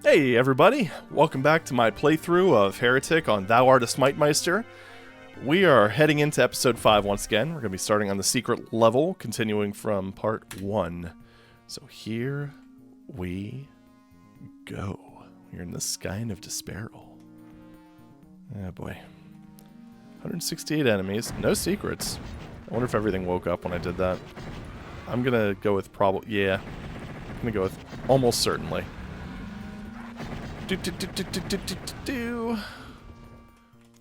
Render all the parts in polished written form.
Hey everybody, welcome back to my playthrough of Heretic on Thou Art a Smite-Meister. We are heading into episode 5 once again. We're going to be starting on the secret level, continuing from part 1. So here we go. We're in the Skein of Despairl. Oh boy. 168 enemies, no secrets. I wonder if everything woke up when I did that. I'm going to go with I'm going to go with almost certainly.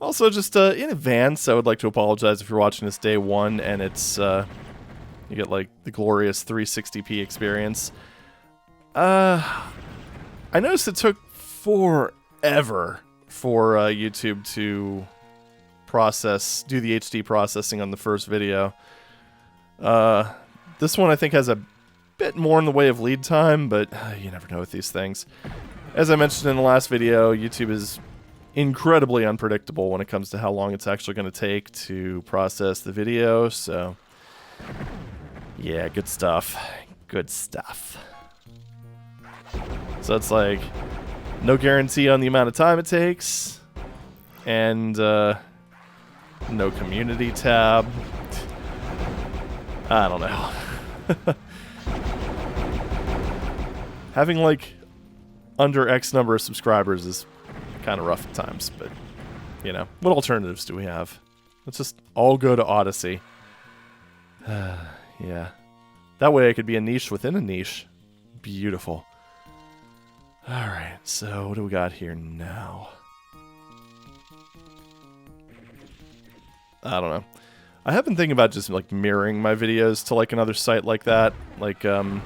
Also, just in advance, I would like to apologize if you're watching this day 1 and it's you get like the glorious 360p experience. I noticed it took forever for YouTube to do the HD processing on the first video. This one I think has a bit more in the way of lead time, but you never know with these things. As I mentioned in the last video, YouTube is incredibly unpredictable when it comes to how long it's actually going to take to process the video, so yeah, good stuff. Good stuff. So it's like, no guarantee on the amount of time it takes, and no community tab. I don't know. Having like under X number of subscribers is kind of rough at times, but, you know, what alternatives do we have? Let's just all go to Odyssey. Yeah. That way I could be a niche within a niche. Beautiful. Alright, so what do we got here now? I don't know. I have been thinking about just, like, mirroring my videos to, like, another site like that. Like, but,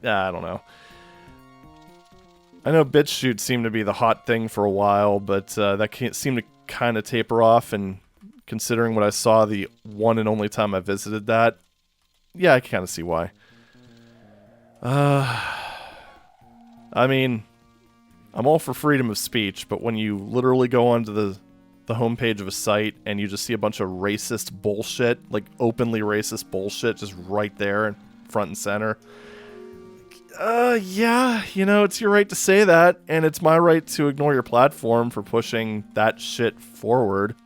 I don't know. I know BitChute seemed to be the hot thing for a while, but that seemed to kind of taper off, and considering what I saw the one and only time I visited that, yeah, I can kind of see why. I mean, I'm all for freedom of speech, but when you literally go onto the homepage of a site and you just see a bunch of racist bullshit, like openly racist bullshit, just right there, front and center. Yeah, you know, it's your right to say that, and it's my right to ignore your platform for pushing that shit forward.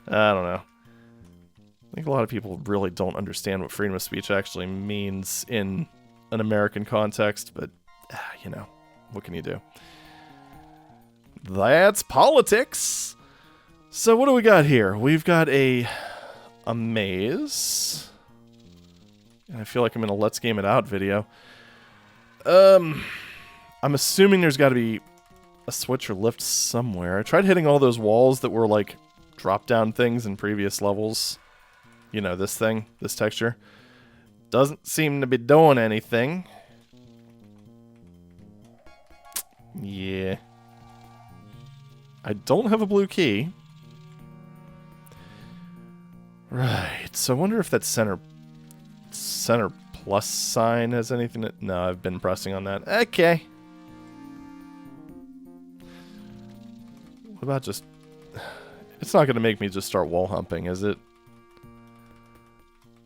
I don't know. I think a lot of people really don't understand what freedom of speech actually means in an American context, but, you know, what can you do? That's politics! So what do we got here? We've got a maze. And I feel like I'm in a Let's Game It Out video. I'm assuming there's got to be a switch or lift somewhere. I tried hitting all those walls that were like drop-down things in previous levels. You know, this thing, this texture. Doesn't seem to be doing anything. Yeah. I don't have a blue key. Right, so I wonder if that center plus sign has anything to... No, I've been pressing on that. Okay. What about just... It's not going to make me just start wall humping, is it?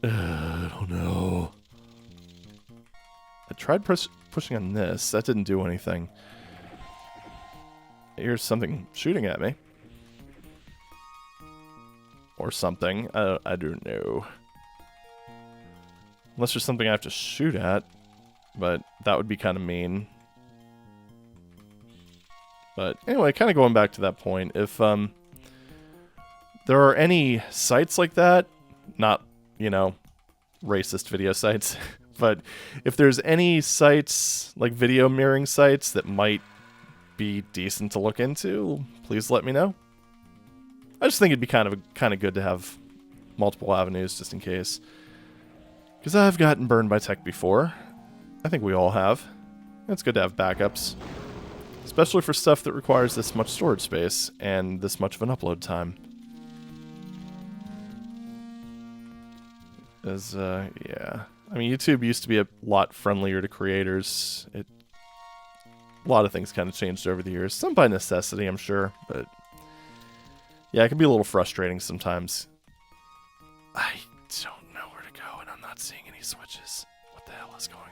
I don't know. I tried pushing on this. That didn't do anything. Here's something shooting at me. Or something. I don't know. Unless there's something I have to shoot at, but that would be kind of mean. But anyway, kind of going back to that point, if there are any sites like that, not, you know, racist video sites, but if there's any sites, like video mirroring sites, that might be decent to look into, please let me know. I just think it'd be kind of good to have multiple avenues just in case. Because I've gotten burned by tech before. I think we all have. It's good to have backups. Especially for stuff that requires this much storage space and this much of an upload time. As, yeah. I mean, YouTube used to be a lot friendlier to creators. A lot of things kind of changed over the years. Some by necessity, I'm sure, but... Yeah, it can be a little frustrating sometimes. I don't know where to go, and I'm not seeing any switches. What the hell is going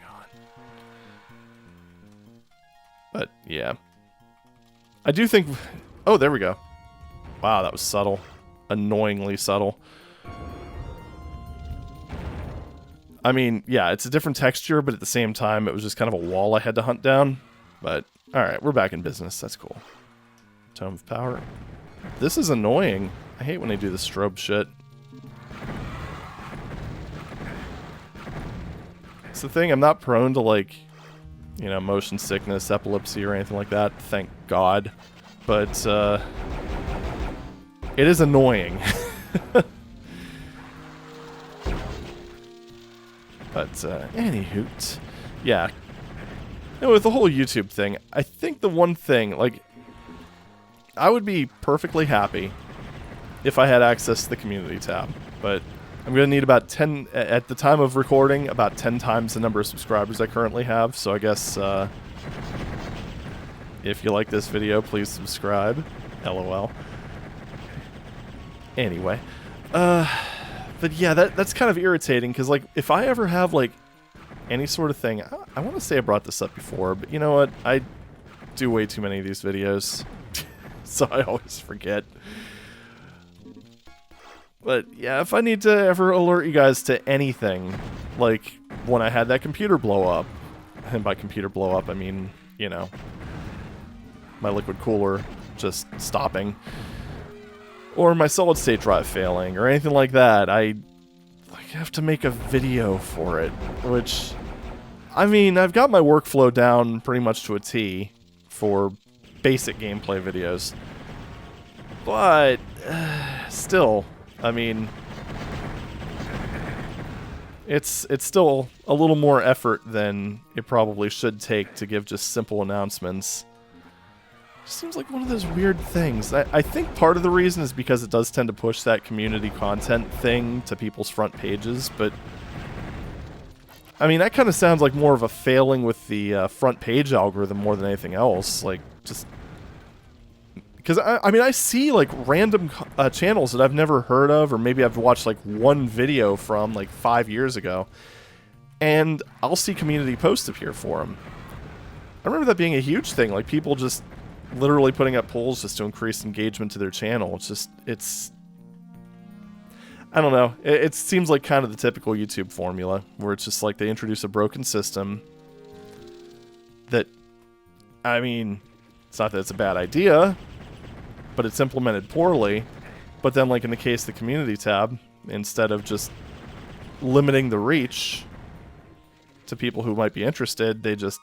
But, yeah. I do think... Oh, there we go. Wow, that was subtle. Annoyingly subtle. I mean, yeah, it's a different texture, but at the same time, it was just kind of a wall I had to hunt down. But, alright, we're back in business. That's cool. Tome of Power. This is annoying. I hate when they do the strobe shit. It's the thing, I'm not prone to, like, you know, motion sickness, epilepsy, or anything like that. Thank God. But, it is annoying. But, anywho, yeah. You know, with the whole YouTube thing, I think the one thing, like, I would be perfectly happy if I had access to the community tab, but I'm going to need about 10, at the time of recording, about 10 times the number of subscribers I currently have, so I guess, if you like this video, please subscribe. LOL. Anyway, but yeah, that's kind of irritating, because, like, if I ever have, like, any sort of thing... I want to say I brought this up before, but you know what? I do way too many of these videos, so I always forget. But yeah, if I need to ever alert you guys to anything, like when I had that computer blow up, and by computer blow up, I mean, you know, my liquid cooler just stopping, or my solid state drive failing, or anything like that, I have to make a video for it, which, I mean, I've got my workflow down pretty much to a T for basic gameplay videos, but still, I mean, it's still a little more effort than it probably should take to give just simple announcements. Seems like one of those weird things. I think part of the reason is because it does tend to push that community content thing to people's front pages, but I mean, that kind of sounds like more of a failing with the front page algorithm more than anything else. Like, just... Because, I mean, I see, like, random channels that I've never heard of, or maybe I've watched, like, one video from, like, 5 years ago, and I'll see community posts appear for them. I remember that being a huge thing, like, people just literally putting up polls just to increase engagement to their channel. It's just, it's... I don't know. It seems like kind of the typical YouTube formula, where it's just like they introduce a broken system that, I mean, it's not that it's a bad idea, but it's implemented poorly. But then, like in the case of the community tab, instead of just limiting the reach to people who might be interested, they just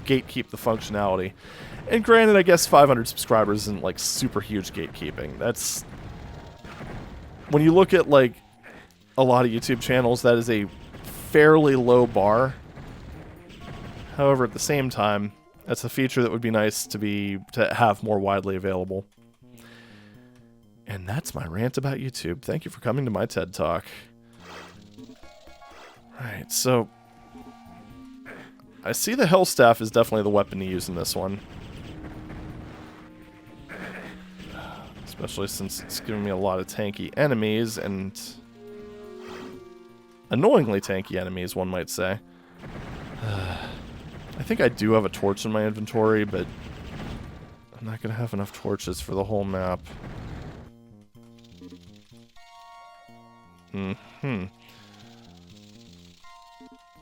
gatekeep the functionality. And granted, I guess 500 subscribers isn't like super huge gatekeeping. That's... When you look at like a lot of YouTube channels, that is a fairly low bar. However, at the same time, that's a feature that would be nice to have more widely available. And that's my rant about YouTube. Thank you for coming to my TED Talk. Alright, so I see the Hellstaff is definitely the weapon to use in this one. Especially since it's giving me a lot of tanky enemies, and annoyingly tanky enemies, one might say. I think I do have a torch in my inventory, but I'm not going to have enough torches for the whole map. I mean,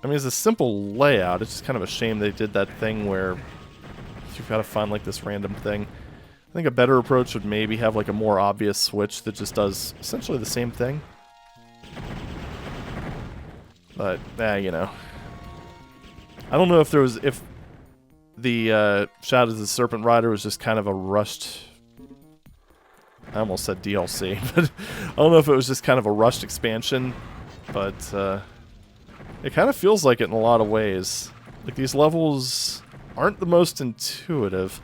it's a simple layout. It's just kind of a shame they did that thing where you've got to find like this random thing. I think a better approach would maybe have like a more obvious switch that just does essentially the same thing. But, you know. I don't know if if the Shadows of the Serpent Rider was just kind of a rushed... I almost said DLC, but I don't know if it was just kind of a rushed expansion, but it kind of feels like it in a lot of ways. Like, these levels aren't the most intuitive.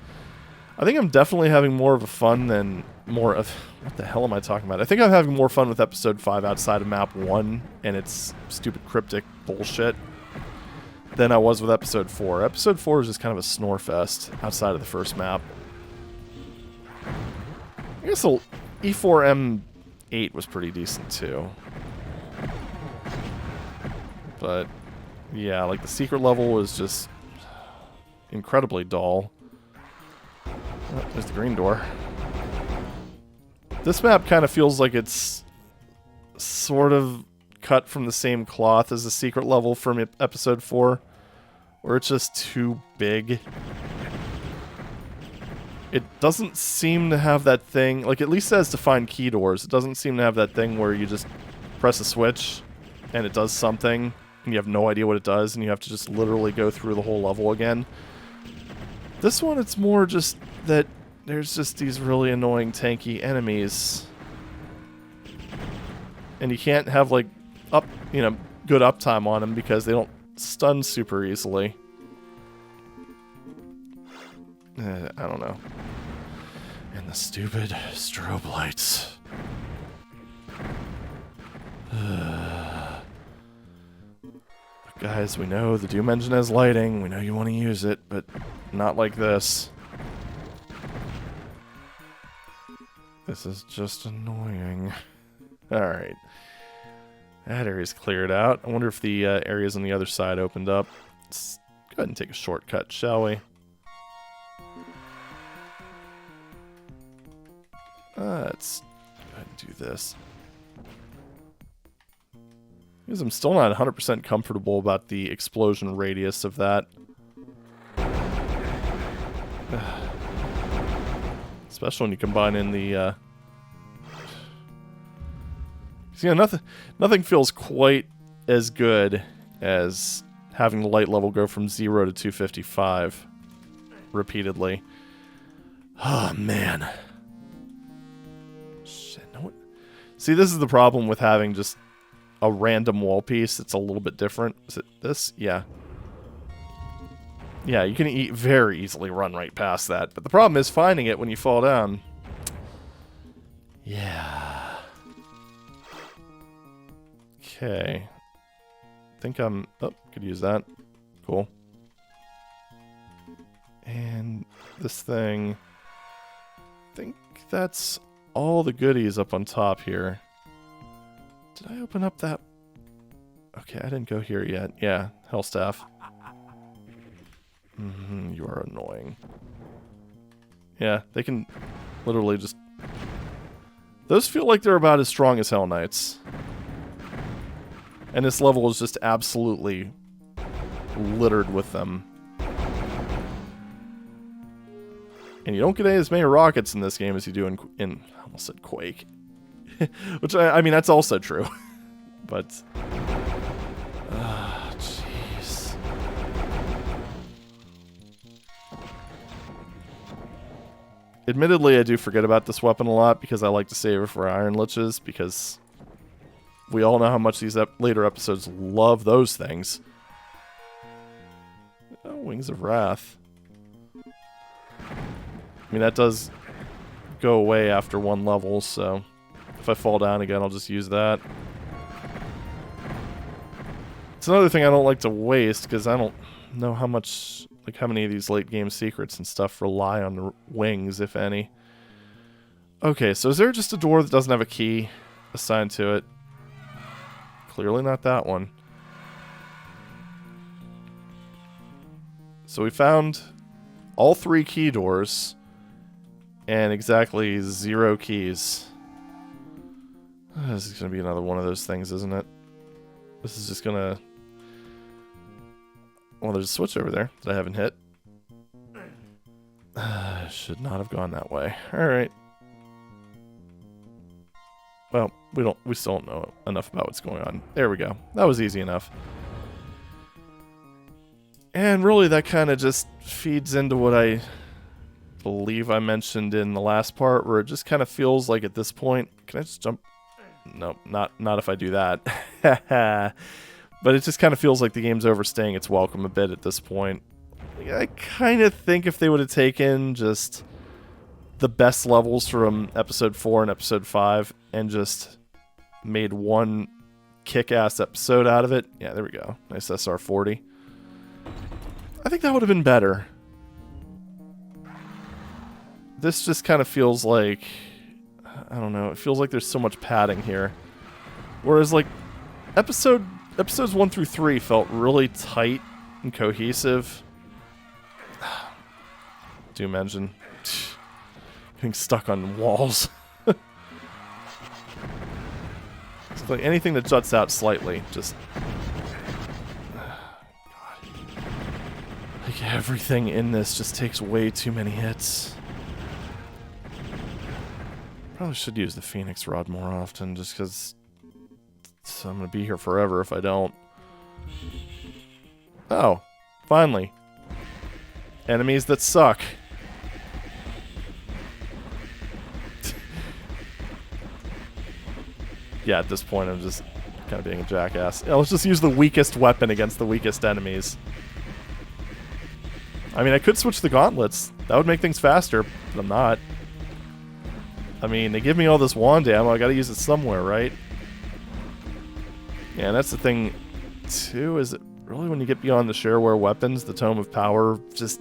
I think I'm definitely having more of a fun than more of... What the hell am I talking about? I think I'm having more fun with Episode 5 outside of Map 1 and its stupid cryptic bullshit than I was with Episode 4. Episode 4 is just kind of a snore fest outside of the first map. I guess the E4M8 was pretty decent too. But, yeah, like the secret level was just... incredibly dull. Oh, there's the green door. This map kind of feels like it's sort of cut from the same cloth as the secret level from episode 4, where it's just too big. It doesn't seem to have that thing, like at least as to find key doors, it doesn't seem to have that thing where you just press a switch and it does something and you have no idea what it does and you have to just literally go through the whole level again. This one, it's more just that there's just these really annoying tanky enemies. And you can't have like good uptime on them because they don't stun super easily. I don't know. And the stupid strobe lights. But guys, we know the Doom engine has lighting. We know you want to use it, but not like this. This is just annoying. Alright. That area's cleared out. I wonder if the areas on the other side opened up. Let's go ahead and take a shortcut, shall we? Let's go ahead and do this. Because I'm still not 100% comfortable about the explosion radius of that. Especially when you combine in the... You know, nothing feels quite as good as having the light level go from 0 to 255 repeatedly. Oh, man. Shit, no one... See, this is the problem with having just a random wall piece. It's a little bit different. Is it this? Yeah. Yeah, you can very easily run right past that. But the problem is finding it when you fall down. Yeah. Okay. I think I'm... Oh, could use that. Cool. And this thing... I think that's all the goodies up on top here. Did I open up that... Okay, I didn't go here yet. Yeah, Hellstaff. You are annoying. Yeah, they can literally just... Those feel like they're about as strong as Hell Knights. And this level is just absolutely littered with them. And you don't get as many rockets in this game as you do in I almost said Quake. Which, I mean, that's also true. But... jeez. Admittedly, I do forget about this weapon a lot because I like to save it for Iron Liches, because we all know how much these later episodes love those things. Oh, Wings of Wrath. I mean, that does go away after one level, so if I fall down again, I'll just use that. It's another thing I don't like to waste, because I don't know how much, like how many of these late game secrets and stuff rely on the wings, if any. Okay, so is there just a door that doesn't have a key assigned to it? Clearly not that one. So we found all 3 key doors and exactly 0 keys. This is going to be another one of those things, isn't it? This is just going to... Well, there's a switch over there that I haven't hit. Should not have gone that way. Alright. Well, we still don't know enough about what's going on. There we go. That was easy enough. And really, that kind of just feeds into what I believe I mentioned in the last part, where it just kind of feels like at this point... Can I just jump? No, not if I do that. But it just kind of feels like the game's overstaying its welcome a bit at this point. I kind of think if they would have taken just the best levels from Episode 4 and Episode 5 and just made one kick-ass episode out of it. Yeah, there we go. Nice SR40. I think that would have been better. This just kind of feels like... I don't know. It feels like there's so much padding here. Whereas, like, episodes 1 through 3 felt really tight and cohesive. Doom engine. Getting stuck on walls. It's like anything that juts out slightly, just... Like everything in this just takes way too many hits. Probably should use the Phoenix Rod more often, just because I'm gonna be here forever if I don't. Oh, finally. Enemies that suck. Yeah, at this point I'm just kind of being a jackass. Yeah, let's just use the weakest weapon against the weakest enemies. I mean, I could switch the gauntlets. That would make things faster, but I'm not. I mean, they give me all this wand ammo. I gotta use it somewhere, right? Yeah, and that's the thing, too, is it really when you get beyond the shareware weapons, the Tome of Power, just...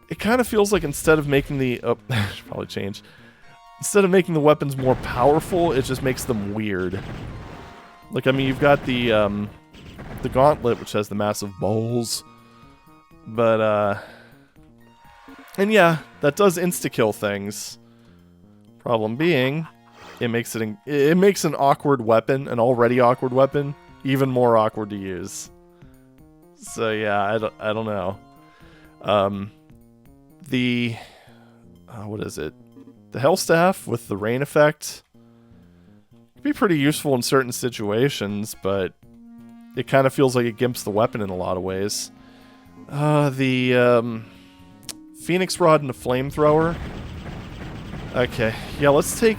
it kind of feels like instead of making the... Oh, I should probably change. Instead of making the weapons more powerful, it just makes them weird. Like, I mean, you've got the gauntlet, which has the massive bowls. But, and yeah, that does insta-kill things. Problem being, it makes an awkward weapon, an already awkward weapon, even more awkward to use. So yeah, I don't know. What is it? The Hellstaff with the rain effect could be pretty useful in certain situations, but it kind of feels like it gimps the weapon in a lot of ways. The Phoenix Rod and a Flamethrower. Okay, yeah, let's take...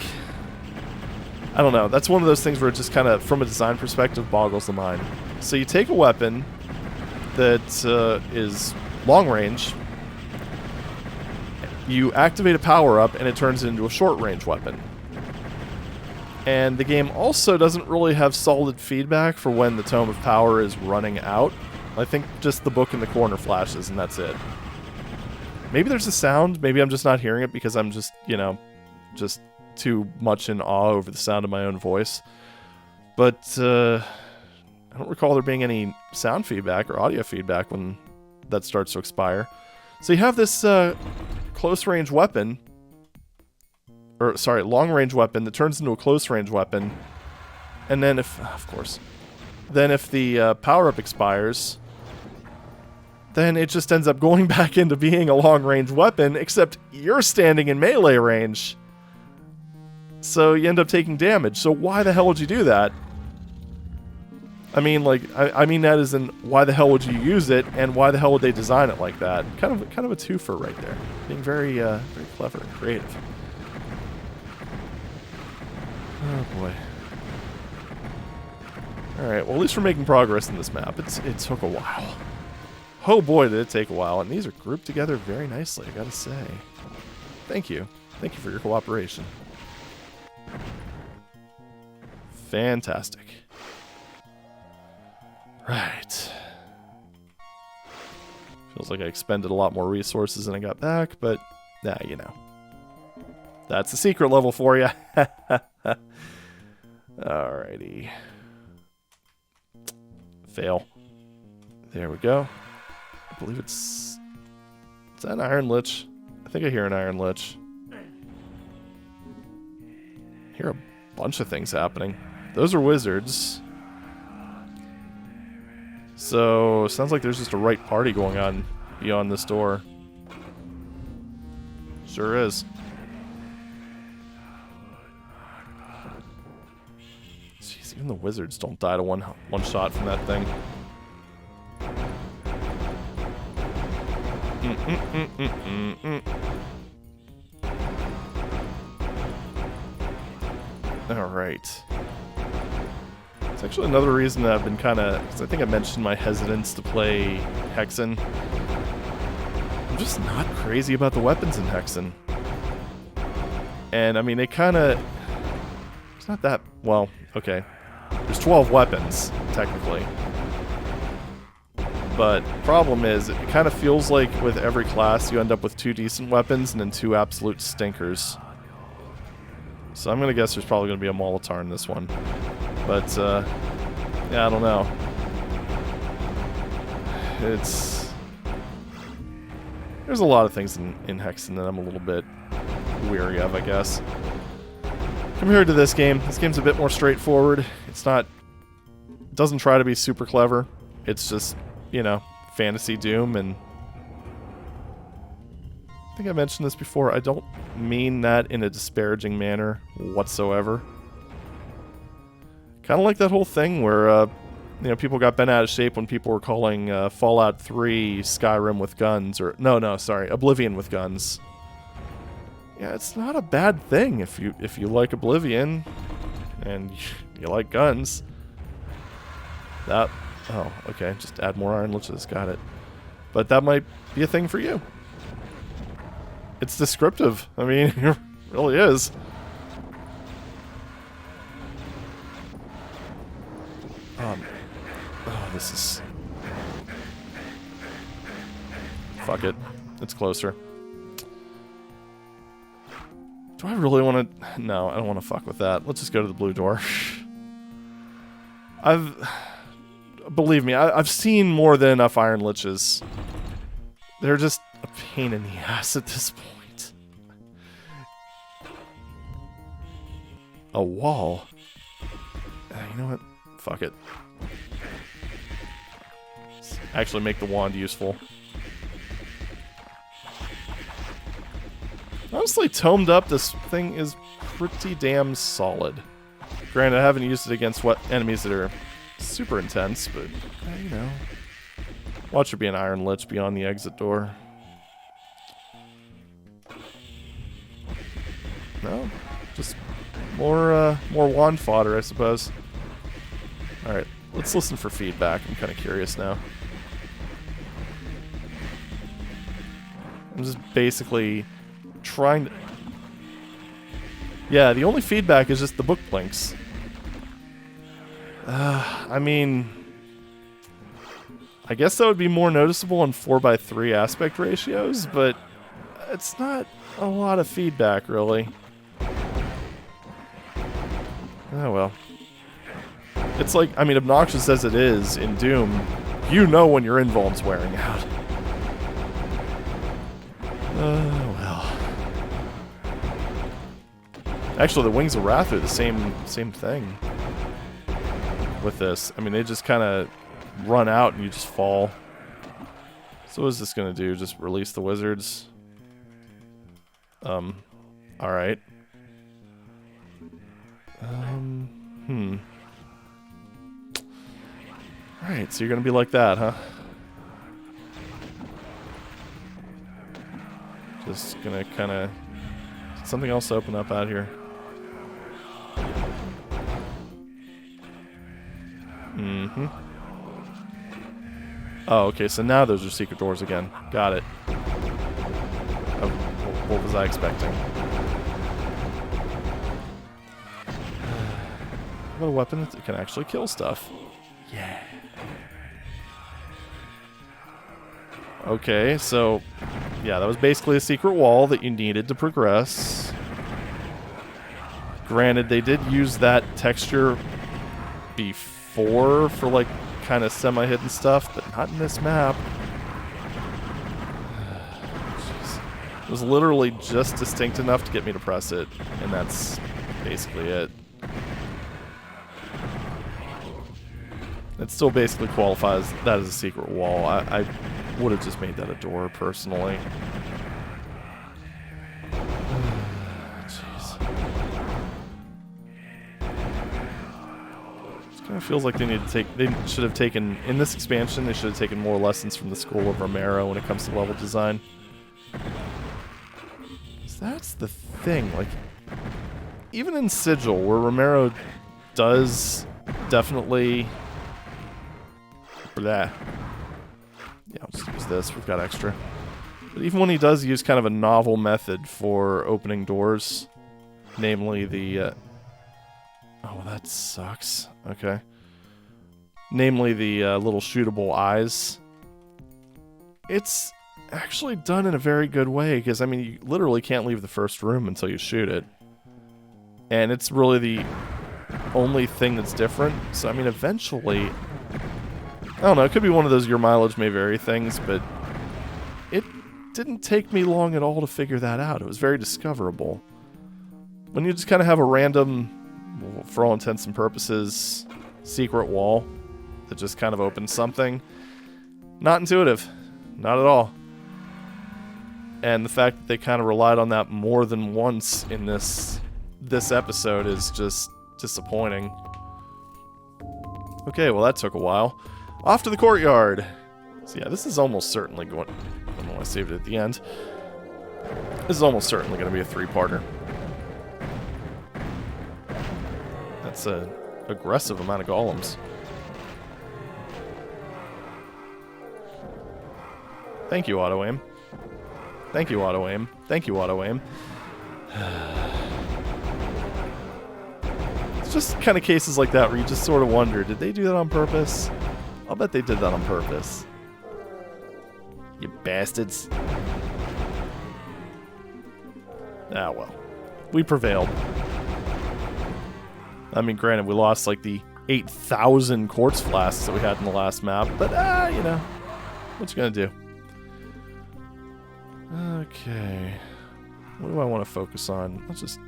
I don't know, that's one of those things where it just kind of, from a design perspective, boggles the mind. So you take a weapon that is long range, you activate a power-up, and it turns it into a short-range weapon. And the game also doesn't really have solid feedback for when the Tome of Power is running out. I think just the book in the corner flashes, and that's it. Maybe there's a sound, maybe I'm just not hearing it because I'm just, you know, just too much in awe over the sound of my own voice. But I don't recall there being any sound feedback or audio feedback when that starts to expire. So you have this close-range weapon, or sorry, long-range weapon that turns into a close-range weapon, and then if, of course, then if the power-up expires, then it just ends up going back into being a long-range weapon, except you're standing in melee range. So you end up taking damage. So why the hell would you do that? I mean, like, I mean that as in, why the hell would you use it, and why the hell would they design it like that? Kind of a twofer right there. Being very, very clever and creative. Oh boy. All right. Well, at least we're making progress in this map. It took a while. Oh boy, did it take a while, and these are grouped together very nicely, I gotta say. Thank you. Thank you for your cooperation. Fantastic. Right. Feels like I expended a lot more resources than I got back, but, nah, you know. That's a secret level for you. Alrighty. Fail. There we go. I believe it's... Is that an Iron Lich? I think I hear an Iron Lich. I hear a bunch of things happening. Those are wizards. So, sounds like there's just a right party going on beyond this door. Sure is. Jeez, even the wizards don't die to one shot from that thing. Alright. It's actually another reason that I've been kind of... Because I think I mentioned my hesitance to play Hexen. I'm just not crazy about the weapons in Hexen. And, I mean, they kind of... It's not that... Well, okay. There's 12 weapons, technically. But problem is, it kind of feels like with every class you end up with 2 decent weapons and then 2 absolute stinkers. So I'm going to guess there's probably going to be a Molitar in this one. But, yeah, I don't know. It's... There's a lot of things in Hexen that I'm a little bit weary of, I guess. Compared to this game's a bit more straightforward. It's not... doesn't try to be super clever. It's just, you know, fantasy Doom, and... I think I mentioned this before. I don't mean that in a disparaging manner whatsoever. Kind of like that whole thing where, you know, people got bent out of shape when people were calling Fallout 3 Skyrim with guns, or sorry, Oblivion with guns. Yeah, it's not a bad thing if you like Oblivion and you like guns. That, oh, okay, just add more Iron Liches, got it. But that might be a thing for you. It's descriptive. I mean, it really is. Oh, this is... Fuck it. It's closer. Do I really want to... No, I don't want to fuck with that. Let's just go to the blue door. Believe me, I've seen more than enough Iron Liches. They're just a pain in the ass at this point. A wall? You know what? Fuck it. Let's actually make the wand useful. Honestly, tomed up, this thing is pretty damn solid. Granted, I haven't used it against enemies that are super intense, but, you know. Watch there be an Iron Lich beyond the exit door. No, just more wand fodder, I suppose. Alright, let's listen for feedback. I'm kind of curious now. I'm just basically trying to... Yeah, the only feedback is just the book blinks. I mean... I guess that would be more noticeable in 4:3 aspect ratios, but it's not a lot of feedback, really. Oh well. It's like, I mean, obnoxious as it is in Doom, you know when your invuln's wearing out. Oh well. Actually, the Wings of Wrath are the same thing with this. I mean, they just kind of run out and you just fall. So what is this gonna do? Just release the wizards? Alright. Alright, so you're gonna be like that, huh? Just gonna kinda... Something else to open up out here. Mm-hmm. Oh, okay, so now those are secret doors again. Got it. Oh, what was I expecting? What a weapon that can actually kill stuff. Yeah. Okay, so... Yeah, that was basically a secret wall that you needed to progress. Granted, they did use that texture before for, like, kind of semi-hidden stuff, but not in this map. Jeez. It was literally just distinct enough to get me to press it, and that's basically it. It still basically qualifies that as a secret wall. I would have just made that a door, personally. Jeez. It kind of feels like they need to take... They should have taken... In this expansion, they should have taken more lessons from the School of Romero when it comes to level design. So that's the thing, like... Even in Sigil, where Romero does definitely... Blah. Yeah, I'll just use this. We've got extra. But even when he does use kind of a novel method for opening doors, namely the... Oh, that sucks. Okay. Namely the little shootable eyes. It's actually done in a very good way, because, I mean, you literally can't leave the first room until you shoot it. And it's really the only thing that's different. So, I mean, eventually... I don't know, it could be one of those your mileage may vary things, but it didn't take me long at all to figure that out. It was very discoverable. When you just kind of have a random, for all intents and purposes, secret wall that just kind of opens something, not intuitive. Not at all. And the fact that they kind of relied on that more than once in this episode is just disappointing. Okay, well that took a while. Off to the courtyard. So yeah, this is almost certainly going... I don't know why I saved it at the end. This is almost certainly going to be a three-parter. That's an aggressive amount of golems. Thank you, auto-aim. Thank you, auto-aim. Thank you, auto-aim. It's just kind of cases like that where you just sort of wonder, did they do that on purpose? I'll bet they did that on purpose. You bastards. Ah, well. We prevailed. I mean, granted, we lost like the 8,000 quartz flasks that we had in the last map, but, you know, what you gonna do? Okay. What do I want to focus on? Let's just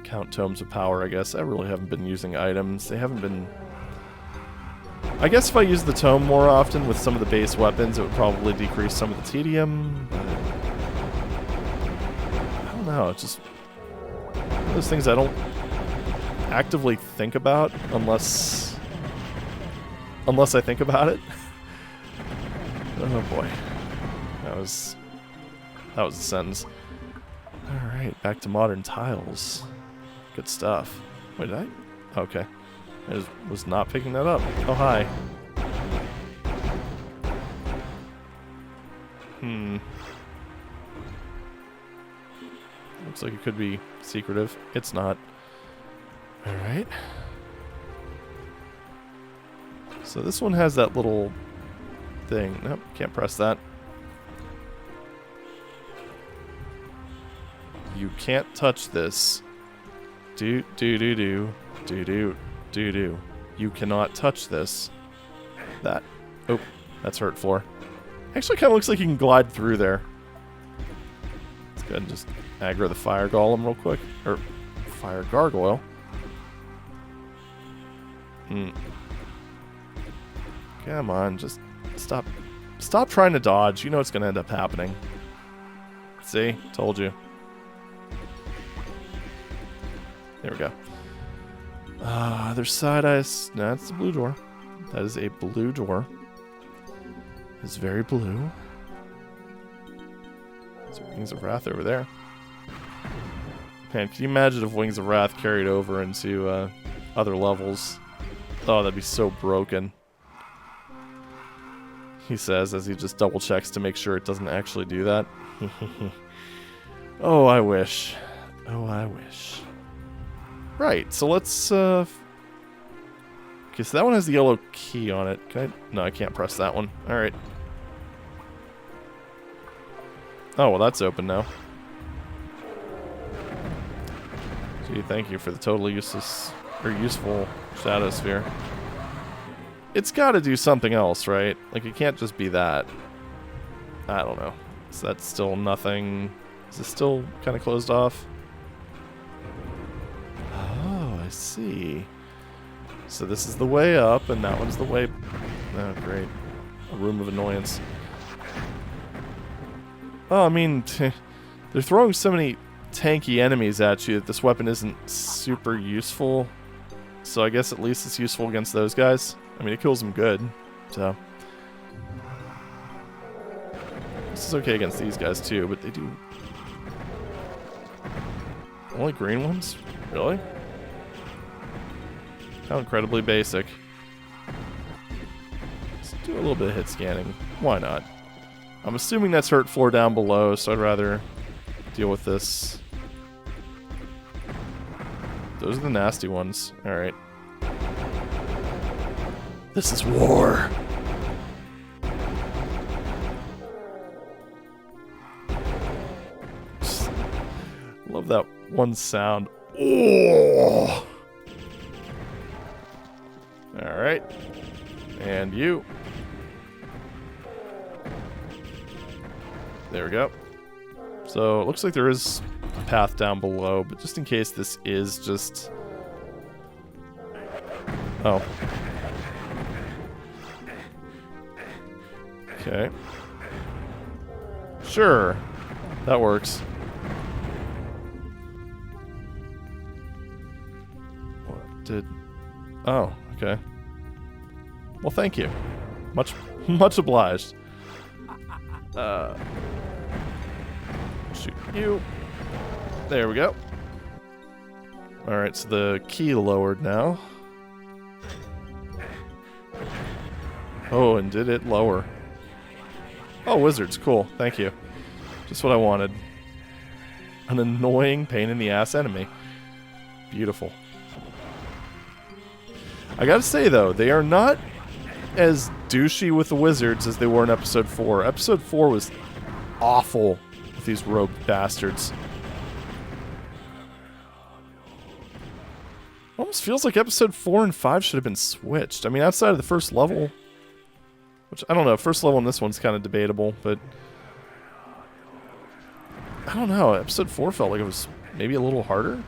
count tomes of power, I guess. I really haven't been using items. They haven't been... I guess if I use the tome more often with some of the base weapons, it would probably decrease some of the tedium. But I don't know. It's just one of those things I don't actively think about unless I think about it. Oh boy. That was a sentence. Alright, back to modern tiles. Good stuff. Wait, did I? Okay. I just was not picking that up. Oh, hi. Looks like it could be secretive. It's not. Alright. So this one has that little thing. Nope, can't press that. You can't touch this. Do. You cannot touch this. That. Oh, that's hurt floor. Actually kind of looks like you can glide through there. Let's go ahead and just aggro the fire golem real quick. Or fire gargoyle. Come on, just stop. Stop trying to dodge. You know what's going to end up happening. See? Told you. There we go. Other side, no, that's the blue door. That is a blue door. It's very blue. There's Wings of Wrath over there. Man, can you imagine if Wings of Wrath carried over into other levels? Oh, that'd be so broken. He says as he just double checks to make sure it doesn't actually do that. Oh, I wish. Oh, I wish. Right, so let's, okay, so that one has the yellow key on it. Can I? No, I can't press that one. Alright. Oh, well, that's open now. Gee, thank you for the totally useless, or useful Shadow Sphere. It's gotta do something else, right? Like, it can't just be that. I don't know. Is that still nothing? Is it still kind of closed off? I see. So this is the way up, and that one's the way... Oh, great. A room of annoyance. Oh, I mean, they're throwing so many tanky enemies at you that this weapon isn't super useful. So I guess at least it's useful against those guys. I mean, it kills them good, so... This is okay against these guys, too, but they do... Only green ones? Really? How incredibly basic. Let's do a little bit of hit scanning. Why not? I'm assuming that's hurt floor down below, so I'd rather deal with this. Those are the nasty ones. Alright. This is war! Love that one sound. Oh! Alright. And you. There we go. So it looks like there is a path down below, but just in case this is just... Oh. Okay. Sure. That works. What did... Oh, okay. Well, thank you. Much obliged. Shoot you. There we go. Alright, so the key lowered now. Oh, and did it lower? Oh, wizards. Cool. Thank you. Just what I wanted. An annoying, pain-in-the-ass enemy. Beautiful. I gotta say, though, they are not as douchey with the wizards as they were in Episode 4. Episode 4 was awful with these rogue bastards. Almost feels like Episode 4 and 5 should have been switched. I mean, outside of the first level... Which, I don't know, first level in this one's kind of debatable, but... I don't know, Episode 4 felt like it was maybe a little harder?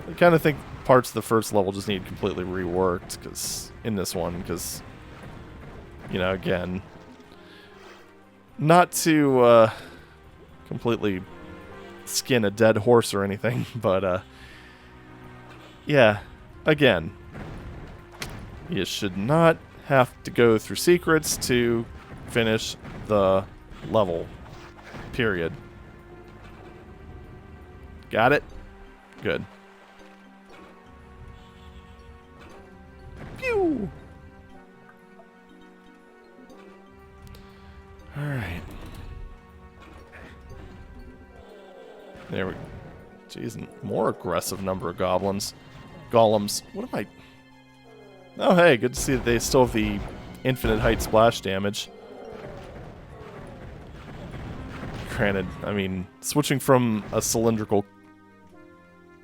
I kind of think parts of the first level just need completely reworked, because... In this one, because... You know, again... Not to, completely skin a dead horse or anything, but, yeah, again... You should not have to go through secrets to finish the level. Period. Got it? Good. Pew! Alright. There we go. Jeez, more aggressive number of goblins. Golems. What am I... Oh, hey, good to see that they still have the infinite height splash damage. Granted, I mean, switching from a cylindrical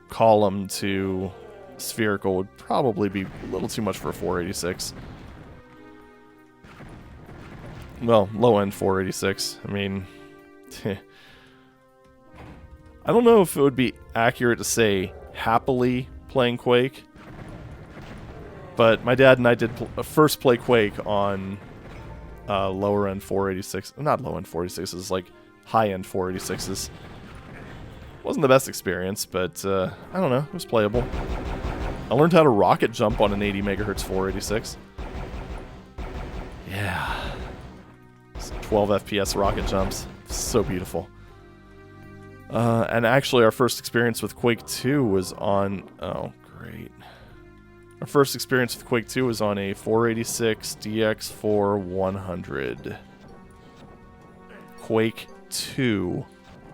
column to spherical would probably be a little too much for a 486. Well, low-end 486. I mean... I don't know if it would be accurate to say happily playing Quake. But my dad and I did first play Quake on lower-end 486. Not low-end 486s, like high-end 486s. Wasn't the best experience, but I don't know, it was playable. I learned how to rocket jump on an 80 megahertz 486. Yeah. 12 FPS rocket jumps. So beautiful. And actually our first experience with Quake 2 was on... Oh, great. Our first experience with Quake 2 was on a 486 DX4 100. Quake 2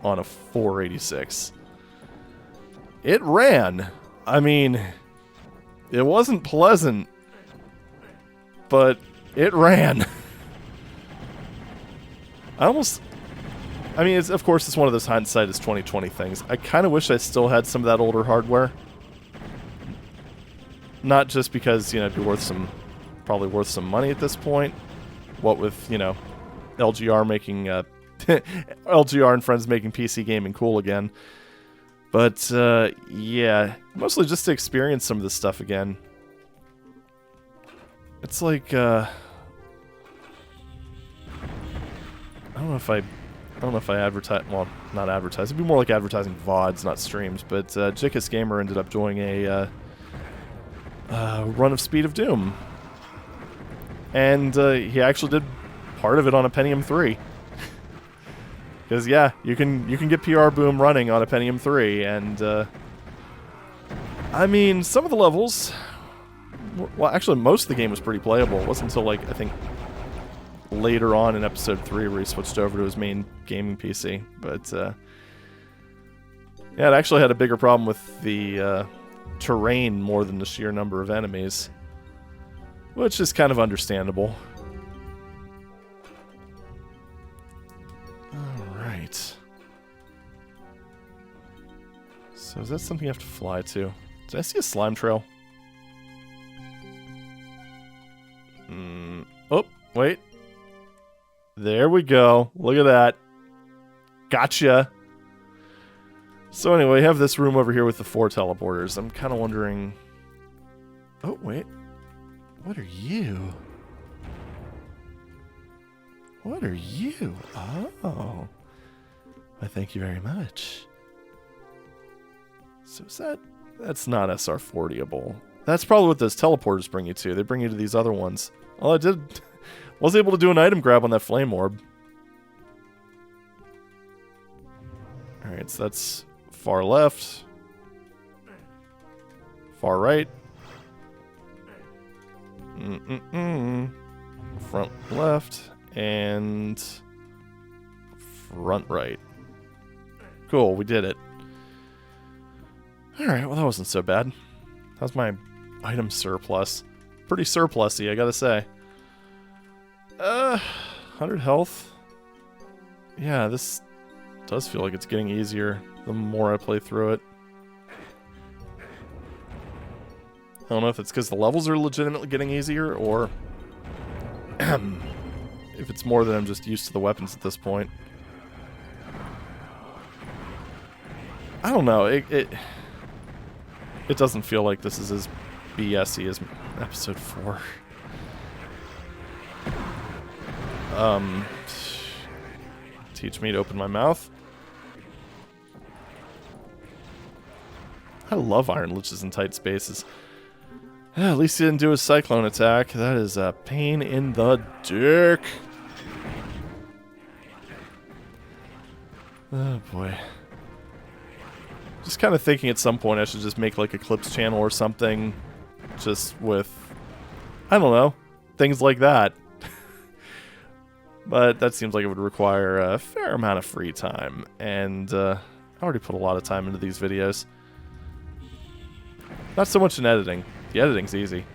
on a 486. It ran. I mean, it wasn't pleasant, but it ran. I mean, of course, it's one of those hindsight is 2020 things. I kind of wish I still had some of that older hardware. Not just because, you know, it'd be probably worth some money at this point. What with, you know, LGR making, LGR and friends making PC gaming cool again. But, yeah, mostly just to experience some of this stuff again. It's like, I don't know if I advertise, well, not advertise, it'd be more like advertising VODs, not streams, but JikissGamer ended up doing a run of Speed of Doom. And he actually did part of it on a Pentium 3. Because, yeah, you can get PR Boom running on a Pentium 3, and, I mean, some of the levels, well, actually, most of the game was pretty playable. It wasn't until, like, I think, later on in Episode 3 where he switched over to his main gaming PC. But, yeah, it actually had a bigger problem with the, terrain more than the sheer number of enemies, which is kind of understandable. Alright. So is that something you have to fly to? Did I see a slime trail? Oh, wait. There we go. Look at that. Gotcha. So anyway, we have this room over here with the 4 teleporters. I'm kind of wondering... Oh, wait. What are you? What are you? Oh. Why, thank you very much. So is that... That's not SR40able. That's probably what those teleporters bring you to. They bring you to these other ones. All I did... was able to do an item grab on that flame orb. Alright, so that's far left. Far right. Front left. And front right. Cool, we did it. Alright, well that wasn't so bad. How's my item surplus? Pretty surplusy, I gotta say. 100 health. Yeah, this does feel like it's getting easier the more I play through it. I don't know if it's because the levels are legitimately getting easier, or if it's more that I'm just used to the weapons at this point. I don't know. It doesn't feel like this is as BS-y as episode 4. Teach me to open my mouth. I love Iron Liches in tight spaces. At least he didn't do a cyclone attack. That is a pain in the dick. Oh boy. Just kind of thinking at some point I should just make like a clips channel or something. Just with, I don't know, things like that. But that seems like it would require a fair amount of free time. And I already put a lot of time into these videos. Not so much in editing. The editing's easy.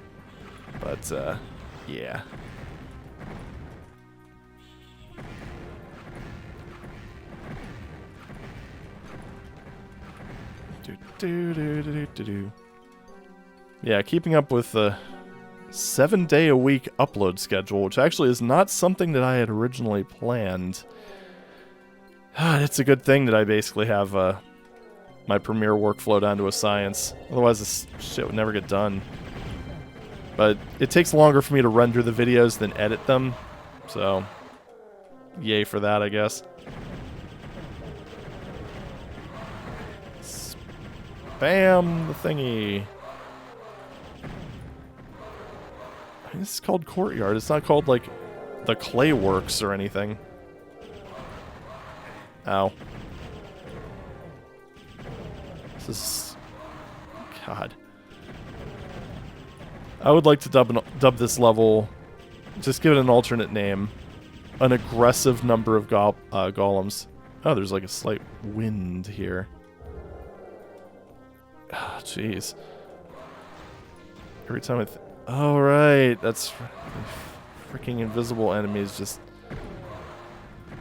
But, yeah. Yeah, keeping up with the 7-day-a-week upload schedule, which actually is not something that I had originally planned. It's a good thing that I basically have my Premiere workflow down to a science. Otherwise, this shit would never get done. But it takes longer for me to render the videos than edit them. So, yay for that, I guess. Spam the thingy. This is called Courtyard. It's not called, like, the Clay Works or anything. Ow. This is... God. I would like to dub this level... Just give it an alternate name. An aggressive number of golems. Oh, there's like a slight wind here. Ah, jeez. Every time I... Oh, right. That's... Freaking invisible enemies just...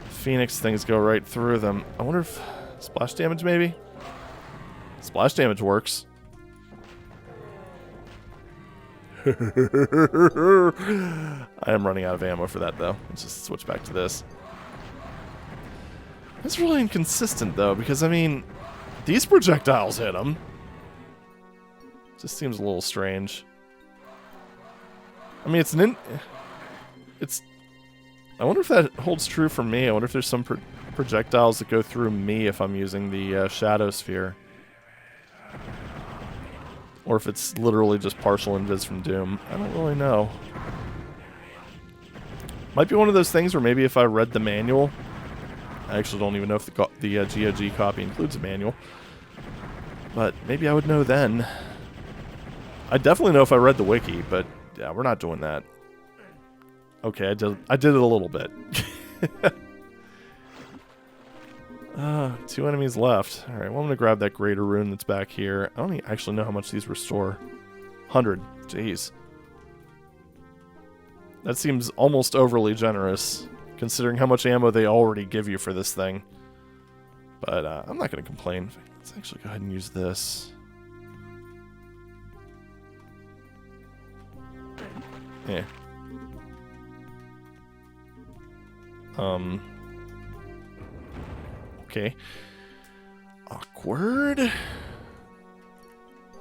Phoenix things go right through them. I wonder if... Splash damage, maybe? Splash damage works. I am running out of ammo for that, though. Let's just switch back to this. It's really inconsistent, though, because, I mean... These projectiles hit him. Just seems a little strange. I mean, it's... I wonder if that holds true for me. I wonder if there's some projectiles that go through me if I'm using the Shadow Sphere. Or if it's literally just partial invis from Doom. I don't really know. Might be one of those things where maybe if I read the manual... I actually don't even know if the GOG copy includes a manual. But maybe I would know then. I definitely know if I read the wiki, but yeah, we're not doing that. Okay, I did it a little bit. 2 enemies left. Alright, well I'm gonna grab that greater rune that's back here. I don't actually know how much these restore. 100. Jeez. That seems almost overly generous, considering how much ammo they already give you for this thing. But I'm not gonna complain. Let's actually go ahead and use this. Yeah. Okay. Awkward.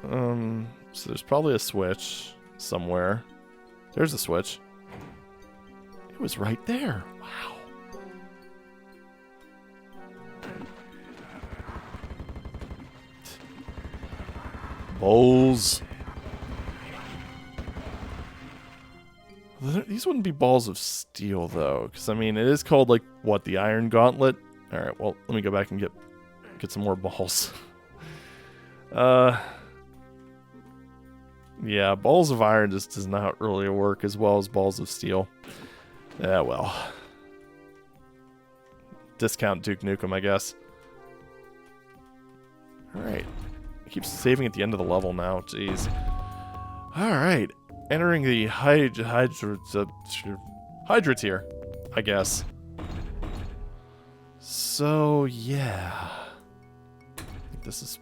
So there's probably a switch somewhere. There's a switch. It was right there. Wow. Bowls. These wouldn't be balls of steel, though. Because, I mean, it is called, like, what, the Iron Gauntlet? Alright, well, let me go back and get some more balls. Yeah, balls of iron just does not really work as well as balls of steel. Yeah, well. Discount Duke Nukem, I guess. Alright. It keeps saving at the end of the level now. Jeez. Alright. Entering the Hydra tier, I guess. So, yeah. I think this is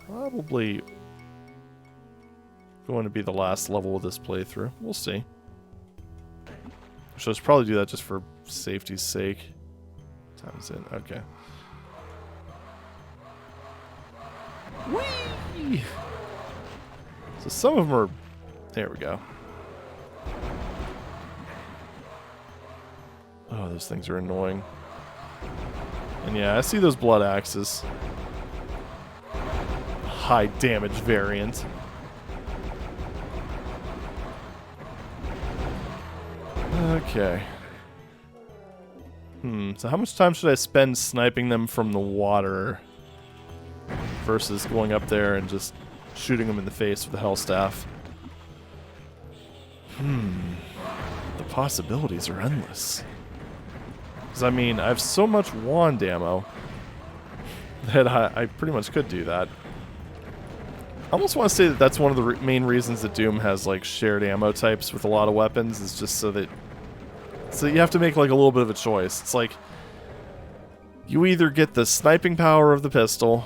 probably going to be the last level of this playthrough. We'll see. Should probably do that just for safety's sake. Time's in. Okay. Whee! So some of them are... There we go. Oh, those things are annoying. And yeah, I see those blood axes. High damage variant. Okay. So how much time should I spend sniping them from the water versus going up there and just shooting them in the face with the Hellstaff? The possibilities are endless. Because, I mean, I have so much wand ammo that I pretty much could do that. I almost want to say that that's one of the main reasons that Doom has, like, shared ammo types with a lot of weapons, is just so that you have to make, like, a little bit of a choice. It's like, you either get the sniping power of the pistol,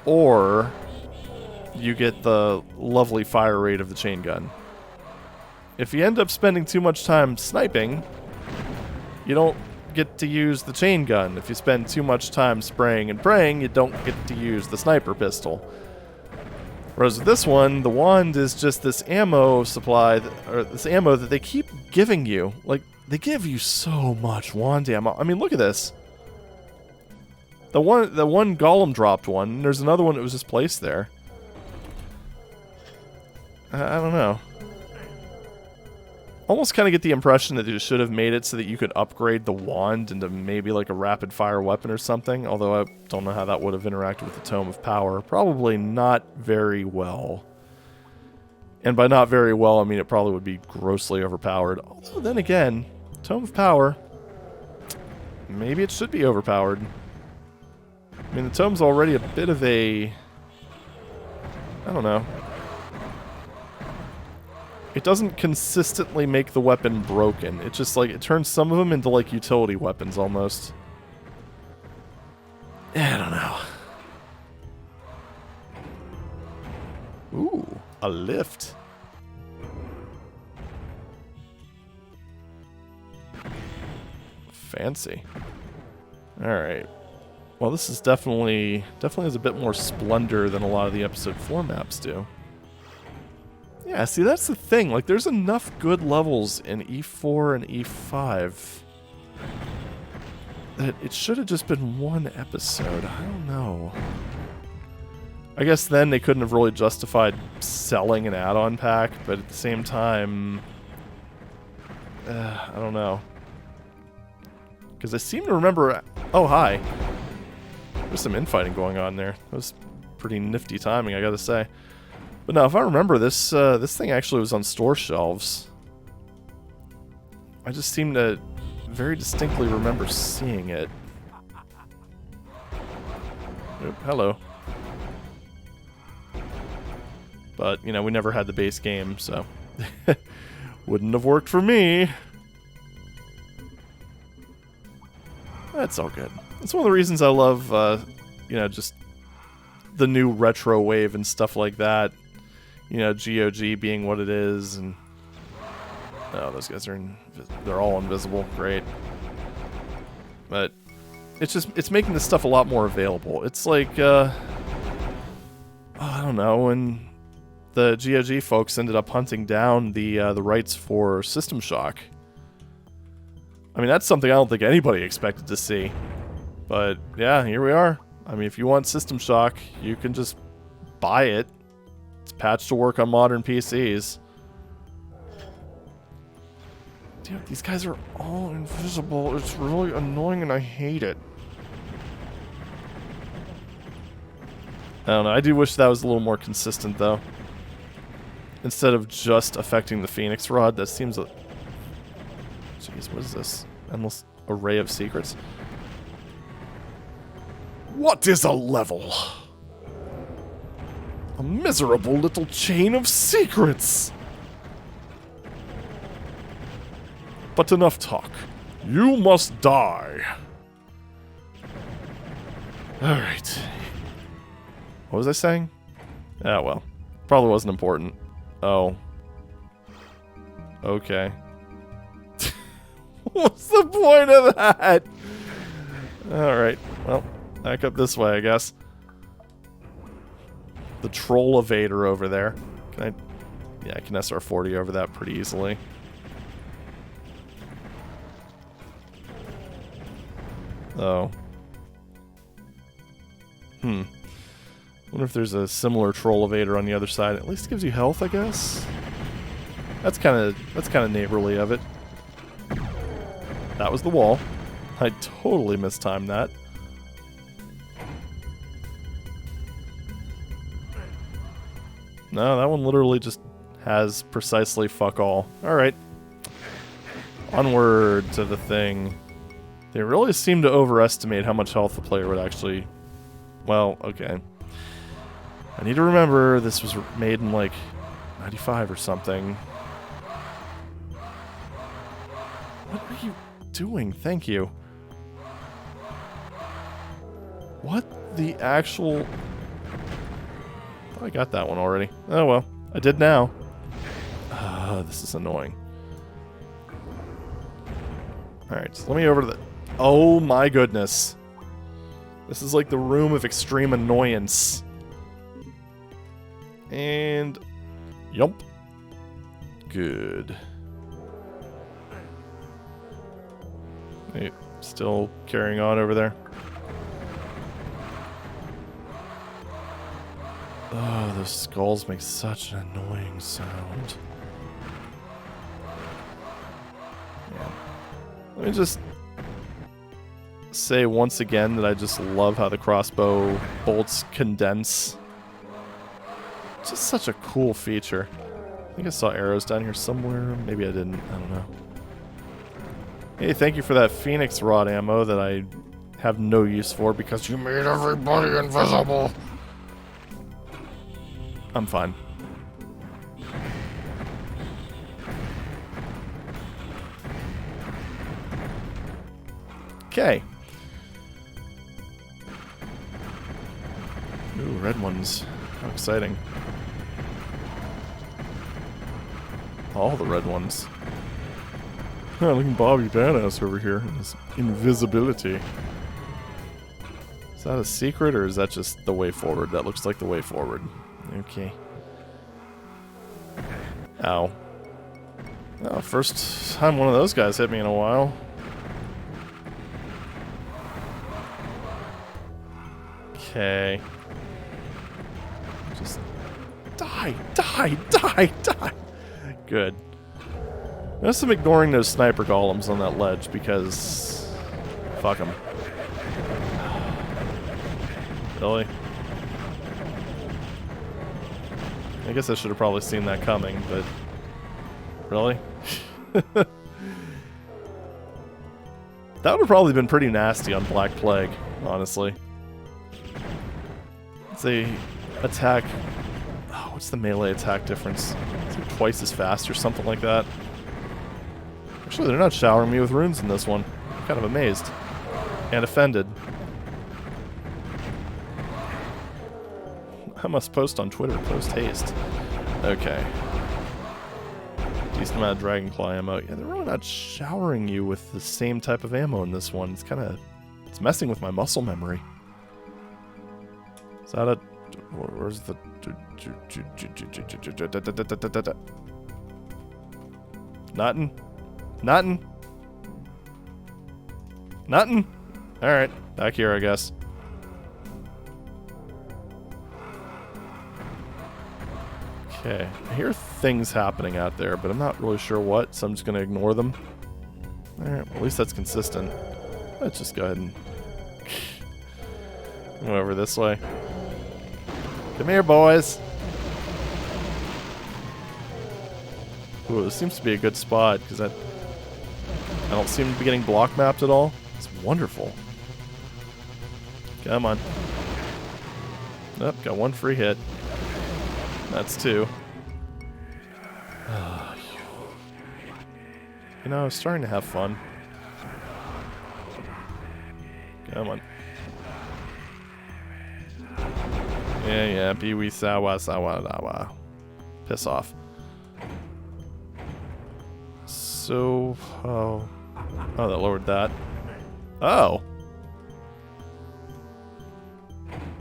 or you get the lovely fire rate of the chain gun. If you end up spending too much time sniping, you don't get to use the chain gun. If you spend too much time spraying and praying, you don't get to use the sniper pistol. Whereas with this one, the wand is just this ammo supply, or this ammo that they keep giving you. Like, they give you so much wand ammo. I mean, look at this. The one golem dropped one, and there's another one that was just placed there. I don't know. Almost kind of get the impression that they should have made it so that you could upgrade the wand into maybe like a rapid fire weapon or something, although I don't know how that would have interacted with the Tome of Power. Probably not very well. And by not very well, I mean it probably would be grossly overpowered. Although then again, Tome of Power, maybe it should be overpowered. I mean, the Tome's already a bit of a... I don't know. It doesn't consistently make the weapon broken. It just, like, it turns some of them into, like, utility weapons, almost. I don't know. Ooh, a lift. Fancy. Alright. Well, this is definitely has a bit more splendor than a lot of the episode 4 maps do. Yeah, see, that's the thing. Like, there's enough good levels in E4 and E5 that it should have just been one episode. I don't know. I guess then they couldn't have really justified selling an add-on pack, but at the same time, I don't know. Because I seem to remember... Oh, hi. There's some infighting going on there. That was pretty nifty timing, I gotta say. But no, if I remember, this thing actually was on store shelves. I just seem to very distinctly remember seeing it. Oop, hello. But, you know, we never had the base game, so... wouldn't have worked for me. That's all good. That's one of the reasons I love, you know, just the new retro wave and stuff like that. You know, GOG being what it is, and... Oh, those guys are they're all invisible. Great. But it's making this stuff a lot more available. It's like, I don't know, when the GOG folks ended up hunting down the rights for System Shock. I mean, that's something I don't think anybody expected to see. But, yeah, here we are. I mean, if you want System Shock, you can just buy it. It's patched to work on modern PCs. Dude, these guys are all invisible. It's really annoying and I hate it. I don't know, I do wish that was a little more consistent, though. Instead of just affecting the Phoenix Rod, that seems a... Jeez, what is this? Endless array of secrets? What is a level? A miserable little chain of secrets! But enough talk. You must die. Alright. What was I saying? Ah, well. Probably wasn't important. Oh. Okay. What's the point of that? Alright, well, back up this way, I guess. The troll evader over there. Can I... Yeah, I can SR-40 over that pretty easily. Oh. Wonder if there's a similar troll evader on the other side. At least it gives you health, I guess. That's kind of neighborly of it. That was the wall. I totally mistimed that. No, that one literally just has precisely fuck all. Alright. Onward to the thing. They really seem to overestimate how much health the player would actually... Well, okay. I need to remember this was made in, like, 95 or something. What are you doing? Thank you. What the actual... I thought I got that one already. Oh well, I did now. This is annoying. Alright, so let me over to the... Oh my goodness. This is like the room of extreme annoyance. And... Yump. Good. Hey, still carrying on over there. Oh, those skulls make such an annoying sound. Yeah. Let me just say once again that I just love how the crossbow bolts condense. Just such a cool feature. I think I saw arrows down here somewhere. Maybe I didn't. I don't know. Hey, thank you for that Phoenix Rod ammo that I have no use for because you made everybody invisible. I'm fine. Okay. Ooh, red ones. How exciting. All the red ones. Oh, look at Bobby Badass over here. His invisibility. Is that a secret or is that just the way forward? That looks like the way forward. Okay. Ow. Oh, first time one of those guys hit me in a while. Okay. Just die, die, die, die. Good. Notice I'm ignoring those sniper golems on that ledge because... Fuck them. Really? I guess I should have probably seen that coming, but... Really? That would have probably been pretty nasty on Black Plague, honestly. It's a attack... Oh, what's the melee attack difference? It's like twice as fast or something like that. Actually, they're not showering me with runes in this one. I'm kind of amazed. And offended. I must post on Twitter, post haste. Okay. decent amount of Dragonclaw ammo. Yeah, they're really not showering you with the same type of ammo in this one. It's kind of... It's messing with my muscle memory. Is that a... Where's the... Nothing. Nothing. Nothing. Alright, back here, I guess. Okay, I hear things happening out there, but I'm not really sure what, so I'm just going to ignore them. Alright, well, at least that's consistent. Let's just go ahead and go over this way. Come here, boys! Ooh, this seems to be a good spot, because I don't seem to be getting block mapped at all. It's wonderful. Come on. Nope, got one free hit. That's two. You know, I was starting to have fun. Come on. Yeah, Biwi Sawa Sawa Dawa. Piss off. So, oh, that lowered that. Oh!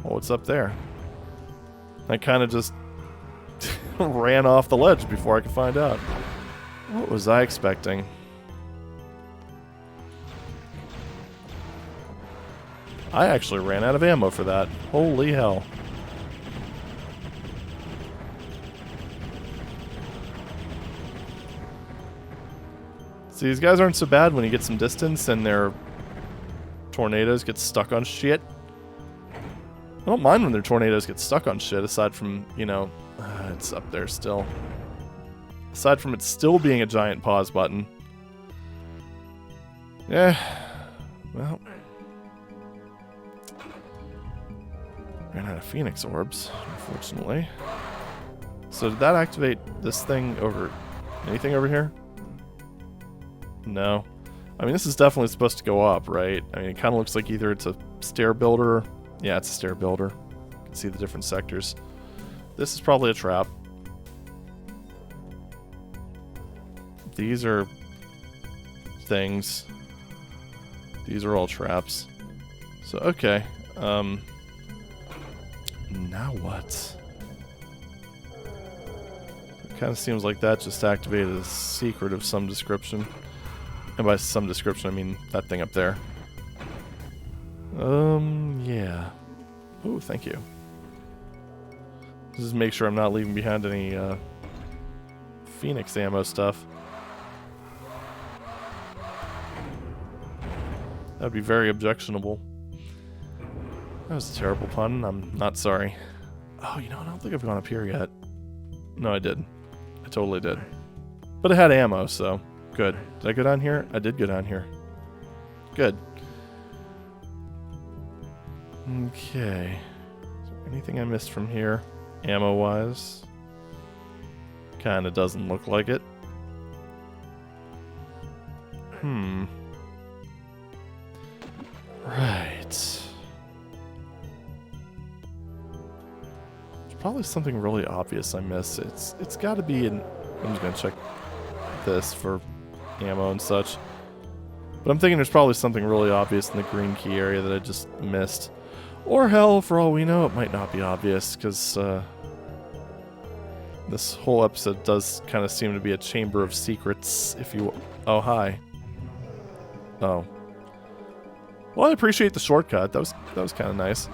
Well, what's up there? I kind of just ran off the ledge before I could find out. What was I expecting? I actually ran out of ammo for that. Holy hell. See, these guys aren't so bad when you get some distance and their tornadoes get stuck on shit. I don't mind when their tornadoes get stuck on shit, aside from, you know, it's up there still. Aside from it still being a giant pause button. Yeah, well. Ran out of Phoenix Orbs, unfortunately. So did that activate this thing over... Anything over here? No. I mean, this is definitely supposed to go up, right? I mean, it kind of looks like either it's a stair builder... Yeah, it's a stair builder. You can see the different sectors. This is probably a trap. These are things. These are all traps. So, okay. Now what? It kind of seems like that just activated a secret of some description. And by some description, I mean that thing up there. Yeah. Ooh, thank you. Just make sure I'm not leaving behind any, Phoenix ammo stuff. That'd be very objectionable. That was a terrible pun. I'm not sorry. Oh, you know, I don't think I've gone up here yet. No, I did. I totally did. But I had ammo, so good. Did I go down here? I did go down here. Good. Okay. Is there anything I missed from here, ammo-wise? Kinda doesn't look like it. Right. There's probably something really obvious I missed. It's gotta be in... I'm just gonna check this for ammo and such. But I'm thinking there's probably something really obvious in the green key area that I just missed. Or hell, for all we know, it might not be obvious, because this whole episode does kind of seem to be a chamber of secrets, if you... Oh, hi. Oh. Well, I appreciate the shortcut. That was kind of nice.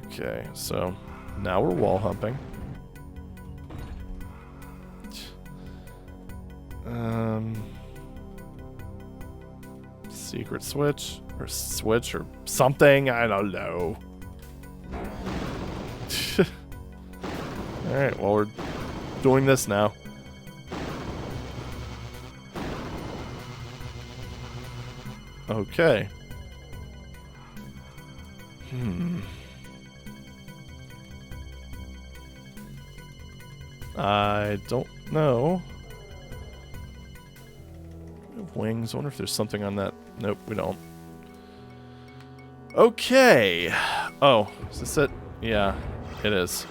Okay, so now we're wall humping. Secret switch or something. I don't know. All right, well, we're doing this now. Okay. I don't know. We have wings. I wonder if there's something on that. Nope, we don't. Okay. Oh, is this it? Yeah, it is.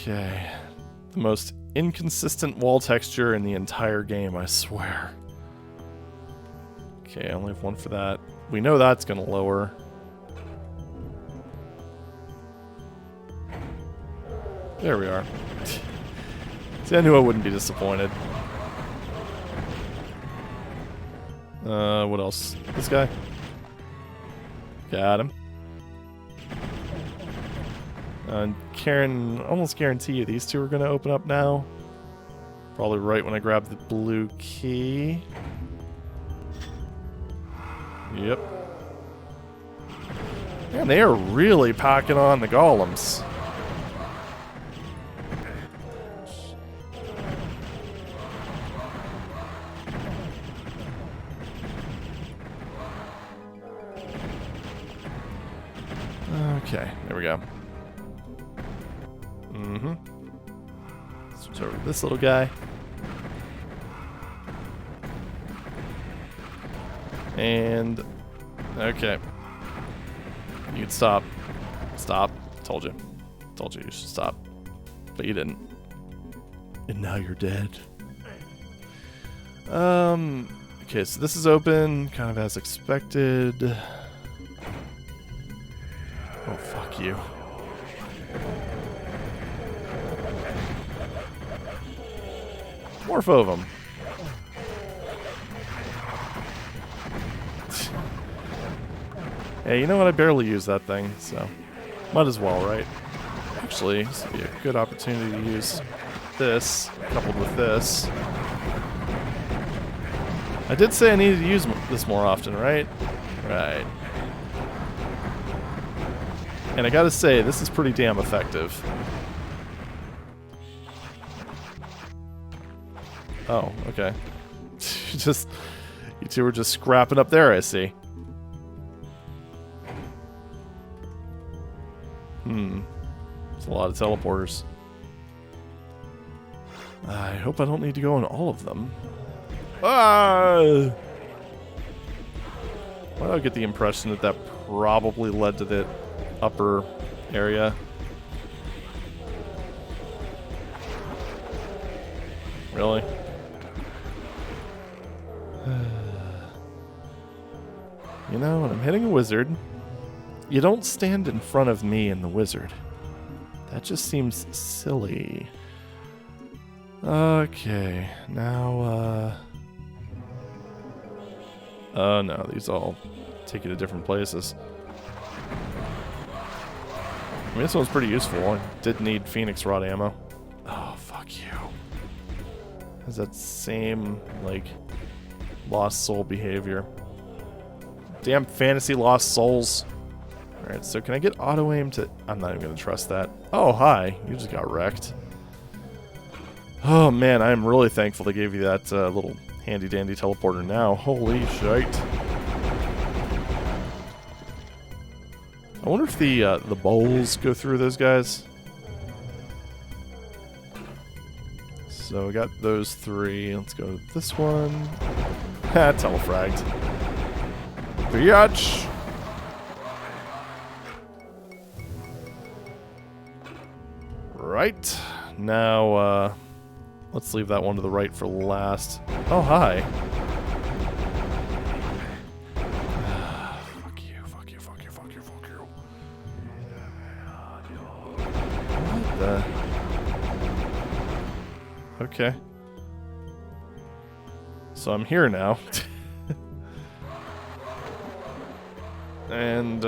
Okay. The most inconsistent wall texture in the entire game, I swear. Okay, I only have one for that. We know that's going to lower. There we are. See, I knew I wouldn't be disappointed. What else? This guy? Got him. Karen, almost guarantee you these two are going to open up now. Probably right when I grab the blue key. Yep. Man, they are really packing on the golems. Okay, there we go. Switch over to this little guy. And, okay. You can stop. Stop. Told you. Told you you should stop. But you didn't. And now you're dead. Okay, so this is open, kind of as expected. Oh, fuck you. Morph of them. Hey, you know what? I barely use that thing, so might as well, right? Actually, this would be a good opportunity to use this, coupled with this. I did say I needed to use this more often, right? Right. And I gotta say, this is pretty damn effective. Oh, okay. You two were just scrapping up there, I see. It's a lot of teleporters. I hope I don't need to go on all of them. Ah! Why do I get the impression that that probably led to the upper area? Really? You know, when I'm hitting a wizard, you don't stand in front of me and the wizard. That just seems silly. Okay, now, oh no, these all take you to different places. I mean, this one's pretty useful. I did need Phoenix Rod ammo. Oh, fuck you. Has that same, like, Lost Soul behavior. Damn fantasy Lost Souls. Alright, so can I get auto-aim to... I'm not even going to trust that. Oh, hi. You just got wrecked. Oh, man, I'm really thankful they gave you that little handy-dandy teleporter now. Holy shite. I wonder if the bowls go through those guys. So we got those three. Let's go to this one. Ha, telefragged. Biatch! Right. Now, let's leave that one to the right for last. Oh, hi. Fuck you, fuck you, fuck you, fuck you, fuck you. What the... Okay. So I'm here now. And,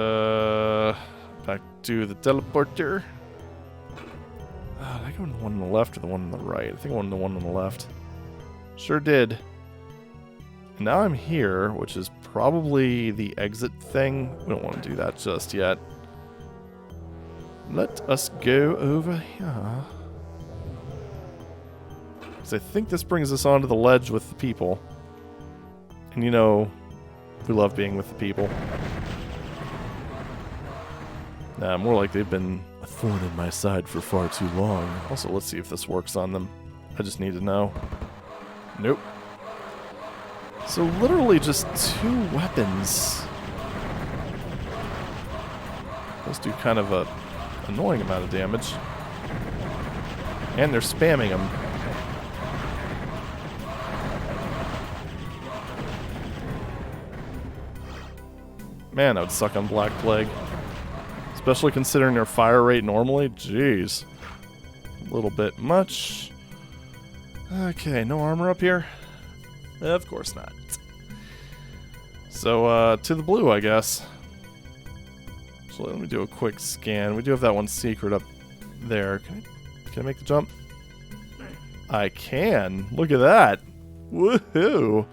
back to the teleporter. Did I go on the one on the left or the one on the right? I think I went on the one on the left. Sure did. And now I'm here, which is probably the exit thing. We don't want to do that just yet. Let us go over here. Because I think this brings us onto the ledge with the people. And you know, we love being with the people. Nah, more like they've been a thorn in my side for far too long. Also, let's see if this works on them. I just need to know. Nope. So literally just 2 weapons. Those do kind of a annoying amount of damage. And they're spamming them. Man, that would suck on Black Plague. Especially considering their fire rate normally. Jeez. A little bit much. Okay, no armor up here? Of course not. So, to the blue, I guess. So let me do a quick scan. We do have that one secret up there. Can I make the jump? I can. Look at that. Woohoo.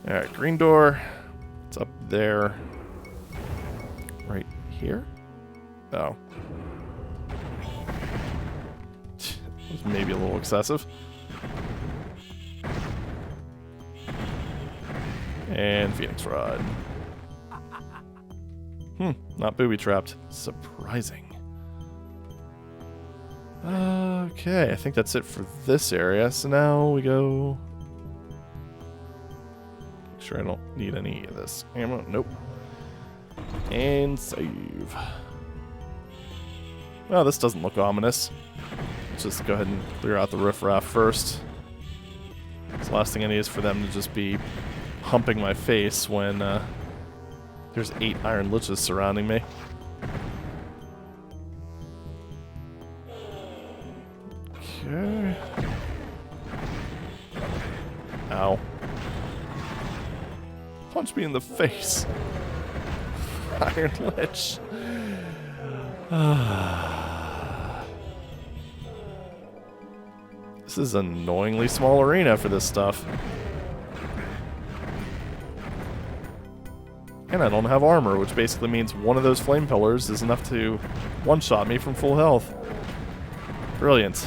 Alright, green door. It's up there. Right here? Oh. Was maybe a little excessive. And Phoenix Rod. Not booby trapped. Surprising. Okay, I think that's it for this area. So now we go. Make sure I don't need any of this ammo. Nope. And save. Well, this doesn't look ominous. Let's just go ahead and clear out the riffraff first. The last thing I need is for them to just be humping my face when there's 8 iron liches surrounding me. Okay. Ow. Punch me in the face. Iron lich. This is an annoyingly small arena for this stuff. And I don't have armor, which basically means one of those flame pillars is enough to one-shot me from full health. Brilliant.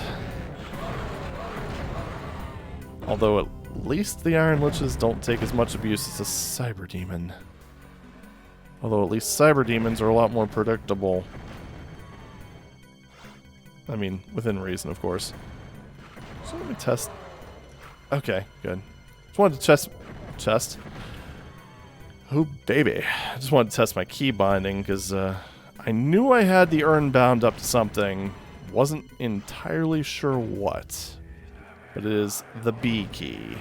Although at least the iron liches don't take as much abuse as a cyber demon. Although at least cyber demons are a lot more predictable. I mean, within reason, of course. So let me test. Okay, good. Just wanted to test. Oh, baby. I just wanted to test my key binding, because I knew I had the urn bound up to something. Wasn't entirely sure what. But it is the B key.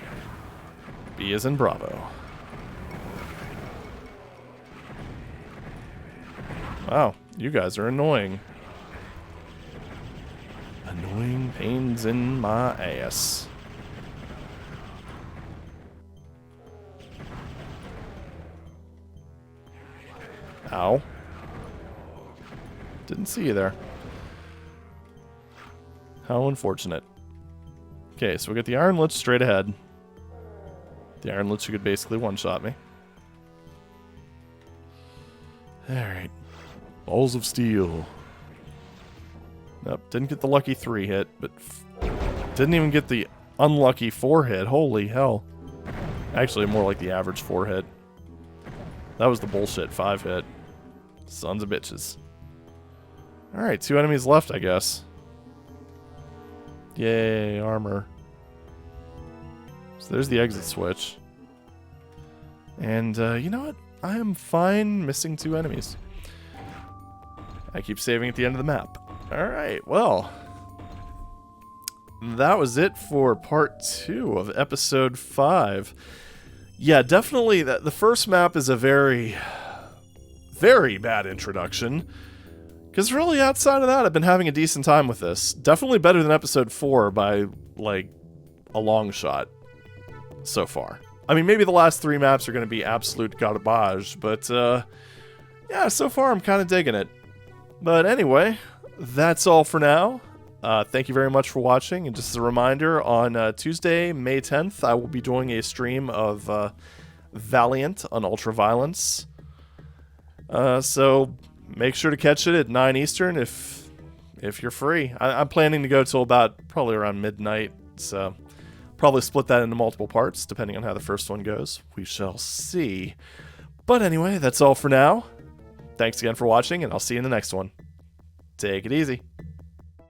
B as in Bravo. Wow, you guys are annoying. Annoying pains in my ass. Ow. Didn't see you there. How unfortunate. Okay, so we got the Iron Lich straight ahead. The Iron Lich could basically one-shot me. Alright. Balls of Steel. Nope, didn't get the lucky 3 hit, but didn't even get the unlucky 4 hit. Holy hell. Actually, more like the average 4 hit. That was the bullshit 5 hit. Sons of bitches. Alright, 2 enemies left, I guess. Yay, armor. So there's the exit switch. And, you know what? I am fine missing 2 enemies. I keep saving at the end of the map. Alright, well. That was it for part 2 of episode 5. Yeah, definitely, the first map is a very, very bad introduction. Because really, outside of that, I've been having a decent time with this. Definitely better than episode 4 by, like, a long shot so far. I mean, maybe the last 3 maps are going to be absolute garbage, but, yeah, so far I'm kind of digging it. But anyway, that's all for now. Thank you very much for watching, and just as a reminder, on Tuesday, May 10th, I will be doing a stream of Valiant on Ultraviolence. So make sure to catch it at 9 Eastern if you're free. I'm planning to go till about probably around midnight, so probably split that into multiple parts, depending on how the first one goes. We shall see. But anyway, that's all for now. Thanks again for watching, and I'll see you in the next one. Take it easy.